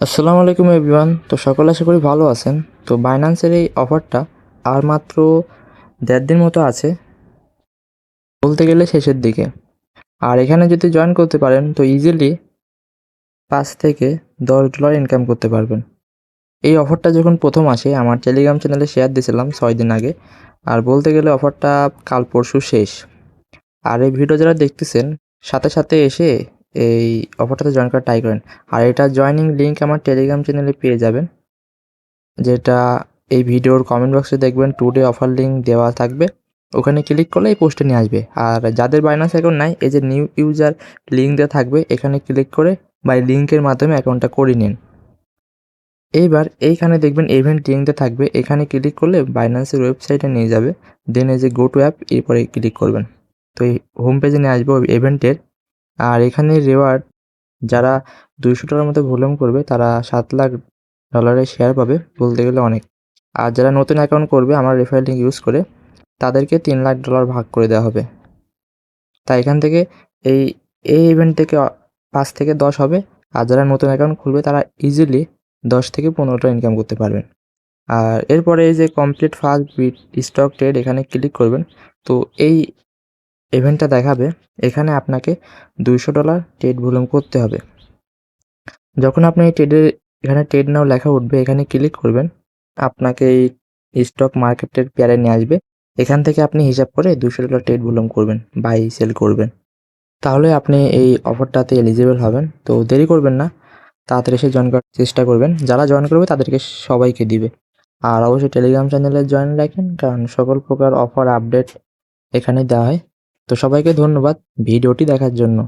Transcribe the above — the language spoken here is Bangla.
আসসালামু আলাইকুম এভরিওয়ান। তো সকলে আশা করি ভালো আছেন। তো বাইন্যান্সের এই অফারটা আর মাত্র ১.৫ দিন মতো আছে, বলতে গেলে শেষের দিকে। আর এখানে যদি জয়েন করতে পারেন তো ইজিলি ৫ থেকে $১০ ইনকাম করতে পারবেন। এই অফারটা যখন প্রথম আসে আমার টেলিগ্রাম চ্যানেলে শেয়ার দিয়েছিলাম ৬ দিন আগে। আর বলতে গেলে অফারটা কাল পরশু শেষ। আর এই ভিডিও যারা দেখতেছেন সাথে সাথে এসে এই অফারটাতে জয়েন করার ট্রাই করেন। আর এটা জয়েনিং লিঙ্ক আমার টেলিগ্রাম চ্যানেলে পেয়ে যাবেন, যেটা এই ভিডিওর কমেন্ট বক্সে দেখবেন টুডে অফার লিঙ্ক দেওয়া থাকবে। ওখানে ক্লিক করলে এই পোস্টে নিয়ে আসবে। আর যাদের বাইন্যান্স অ্যাকাউন্ট নাই, এই যে নিউ ইউজার লিঙ্ক দেওয়া থাকবে, এখানে ক্লিক করে বা এই লিঙ্কের মাধ্যমে অ্যাকাউন্টটা করে নিন। এইবার এইখানে দেখবেন ইভেন্ট লিঙ্ক দেওয়া থাকবে, এখানে ক্লিক করলে বাইন্যান্সের ওয়েবসাইটে নিয়ে যাবে। দেন এই যে গো টু অ্যাপ, এরপরে ক্লিক করবেন। তো এই হোম পেজে নিয়ে আসবো ইভেন্টের। আর এখানে রিওয়ার্ড যারা $২০০ মতো ভলিউম করবে তারা $7,00,000 শেয়ার পাবে, বলতে গেলে অনেক। আর যারা নতুন অ্যাকাউন্ট করবে আমার রেফারেল লিঙ্ক ইউজ করে, তাদেরকে $3,00,000 ভাগ করে দেওয়া হবে। তাই এখান থেকে এই এই ইভেন্ট থেকে ৫ থেকে ১০ হবে। আর যারা নতুন অ্যাকাউন্ট খুলবে তারা ইজিলি ১০ থেকে $15 ইনকাম করতে পারবেন। আর এরপরে এই যে complete first bit stock trade, এখানে ক্লিক করবেন। তো এই ইভেন্টটা দেখাবে, এখানে আপনাকে $200 ট্রেড ভলিউম করতে হবে। যখন আপনি এই এখানে ট্রেড নাও লেখা উঠবে, এখানে ক্লিক করবেন। আপনাকে এই স্টক মার্কেটের পেয়ারে নিয়ে আসবে। এখান থেকে আপনি হিসাব করে $200 ট্রেড ভলিউম করবেন, বাই সেল করবেন। তাহলে আপনি এই অফারটাতে এলিজিবল হবেন। তো দেরি করবেন না, তাড়াতাড়ি এসে জয়েন করার চেষ্টা করবেন। যারা জয়েন করবে তাদেরকে সবাইকে দিবে। আর অবশ্যই টেলিগ্রাম চ্যানেলে জয়েন রাখেন, কারণ সকল প্রকার অফার আপডেট এখানেই দেওয়া হয়। তো সবাইকে ধন্যবাদ ভিডিওটি দেখার জন্য।